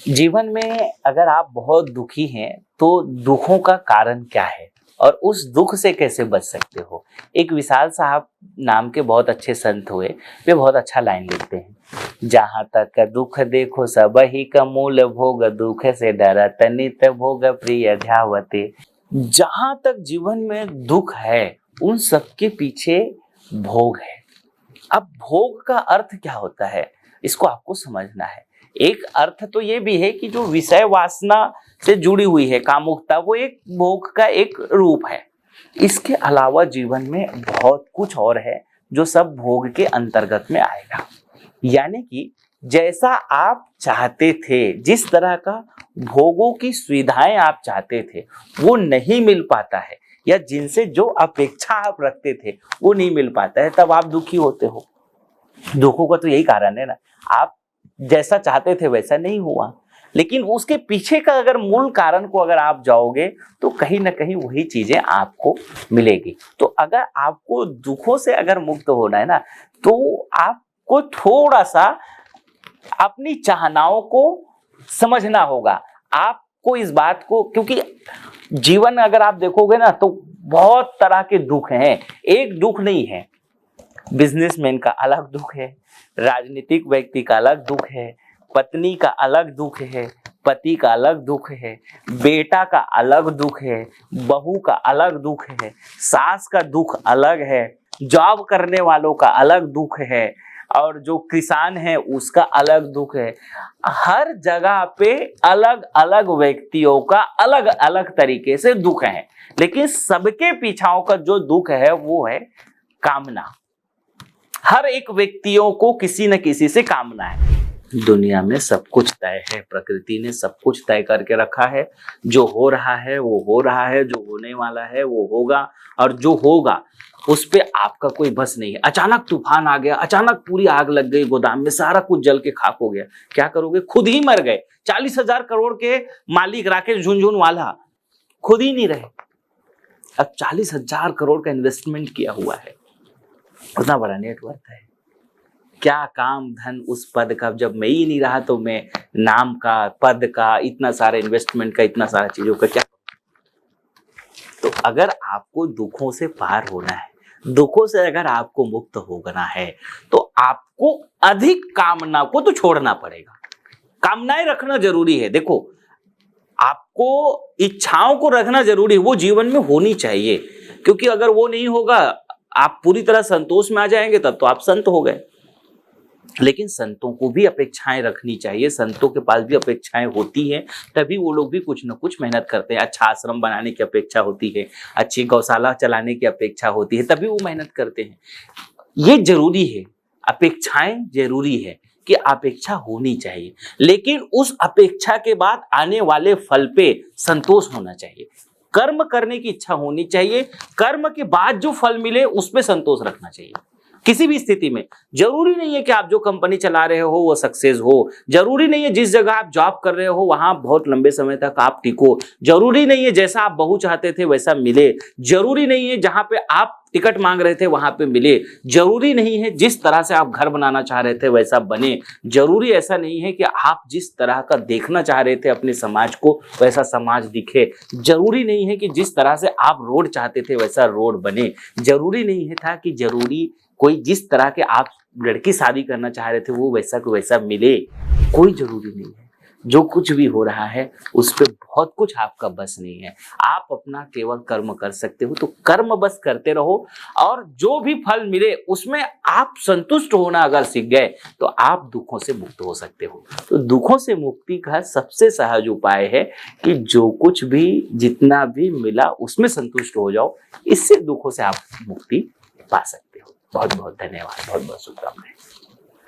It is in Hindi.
जीवन में अगर आप बहुत दुखी हैं तो दुखों का कारण क्या है और उस दुख से कैसे बच सकते हो। एक विशाल साहब नाम के बहुत अच्छे संत हुए, वे बहुत अच्छा लाइन लिखते हैं। जहाँ तक दुख देखो सब ही का मूल भोग, दुख से डरत नित भोग प्रिय ध्यावते। जहाँ तक जीवन में दुख है उन सबके पीछे भोग है। अब भोग का अर्थ क्या होता है इसको आपको समझना है। एक अर्थ तो ये भी है कि जो विषय वासना से जुड़ी हुई है, कामुकता, वो एक भोग का एक रूप है। इसके अलावा जीवन में बहुत कुछ और है जो सब भोग के अंतर्गत में आएगा। यानी कि जैसा आप चाहते थे, जिस तरह का भोगों की सुविधाएं आप चाहते थे वो नहीं मिल पाता है, या जिनसे जो अपेक्षा आप रखते थे वो नहीं मिल पाता है, तब आप दुखी होते हो। दुखों का तो यही कारण है ना, आप जैसा चाहते थे वैसा नहीं हुआ। लेकिन उसके पीछे का अगर मूल कारण को अगर आप जाओगे तो कहीं ना कहीं वही चीजें आपको मिलेगी। तो अगर आपको दुखों से अगर मुक्त होना है ना, तो आपको थोड़ा सा अपनी चाहनाओं को समझना होगा। आपको इस बात को, क्योंकि जीवन अगर आप देखोगे ना तो बहुत तरह के दुख हैं, एक दुख नहीं है। बिजनेसमैन का अलग दुख है, राजनीतिक व्यक्ति का अलग दुख है, पत्नी का अलग दुख है, पति का अलग दुख है, बेटा का अलग दुख है, बहू का अलग दुख है, सास का दुख अलग है, जॉब करने वालों का अलग दुख है, और जो किसान है उसका अलग दुख है। हर जगह पे अलग अलग व्यक्तियों का अलग अलग तरीके से दुख है, लेकिन सबके पीछाओं का जो दुख है वो है कामना। हर एक व्यक्तियों को किसी न किसी से कामना है। दुनिया में सब कुछ तय है, प्रकृति ने सब कुछ तय करके रखा है। जो हो रहा है वो हो रहा है, जो होने वाला है वो होगा, और जो होगा उस पे आपका कोई बस नहीं है। अचानक तूफान आ गया, अचानक पूरी आग लग गई गोदाम में, सारा कुछ जल के खाक हो गया, क्या करोगे? खुद ही मर गए। 40,000 करोड़ के मालिक राकेश झुनझुनवाला खुद ही नहीं रहे। अब 40,000 करोड़ का इन्वेस्टमेंट किया हुआ है, उतना बड़ा नेटवर्क है। क्या काम धन उस पद का, जब मैं ही नहीं रहा तो मैं नाम का, पद का, इतना सारा इन्वेस्टमेंट का, इतना सारा चीजों का क्या। तो अगर आपको दुखों से पार होना है, दुखों से अगर आपको मुक्त होना है, तो आपको अधिक कामना को तो छोड़ना पड़ेगा। कामनाएं रखना जरूरी है। देखो, आपको इच्छाओं को रखना जरूरी है, वो जीवन में होनी चाहिए, क्योंकि अगर वो नहीं होगा, आप पूरी तरह संतोष में आ जाएंगे तब तो आप संत हो गए। लेकिन संतों को भी अपेक्षाएं रखनी चाहिए, संतों के पास भी अपेक्षाएं होती हैं, तभी वो लोग भी कुछ न कुछ मेहनत करते हैं। अच्छा आश्रम बनाने की अपेक्षा होती है, अच्छी गौशाला चलाने की अपेक्षा होती है, तभी वो मेहनत करते हैं। ये जरूरी है, अपेक्षाएं जरूरी है कि अपेक्षा होनी चाहिए, लेकिन उस अपेक्षा के बाद आने वाले फल पे संतोष होना चाहिए। कर्म करने की इच्छा होनी चाहिए, कर्म के बाद जो फल मिले उस पे संतोष रखना चाहिए। किसी भी स्थिति में जरूरी नहीं है कि आप जो कंपनी चला रहे हो वो सक्सेस हो, जरूरी नहीं है जिस जगह आप जॉब कर रहे हो वहां बहुत लंबे समय तक आप टिको, जरूरी नहीं है जैसा आप बहू चाहते थे वैसा मिले, जरूरी नहीं है जहां पे आप टिकट मांग रहे थे वहां पे मिले, जरूरी नहीं है जिस तरह से आप घर बनाना चाह रहे थे वैसा बने, जरूरी ऐसा नहीं है कि आप जिस तरह का देखना चाह रहे थे अपने समाज को वैसा समाज दिखे, जरूरी नहीं है कि जिस तरह से आप रोड चाहते थे वैसा रोड बने, जरूरी नहीं है था कि जरूरी कोई जिस तरह के आप लड़की शादी करना चाह रहे थे वो वैसा को वैसा मिले, कोई जरूरी नहीं है। जो कुछ भी हो रहा है उस पे बहुत कुछ आपका बस नहीं है। आप अपना केवल कर्म कर सकते हो, तो कर्म बस करते रहो, और जो भी फल मिले उसमें आप संतुष्ट होना अगर सीख गए तो आप दुखों से मुक्त हो सकते हो। तो दुखों से मुक्ति का सबसे सहज उपाय है कि जो कुछ भी जितना भी मिला उसमें संतुष्ट हो जाओ, इससे दुखों से आप मुक्ति पा सकते हो। बहुत बहुत धन्यवाद, बहुत बहुत शुभकामनाएं।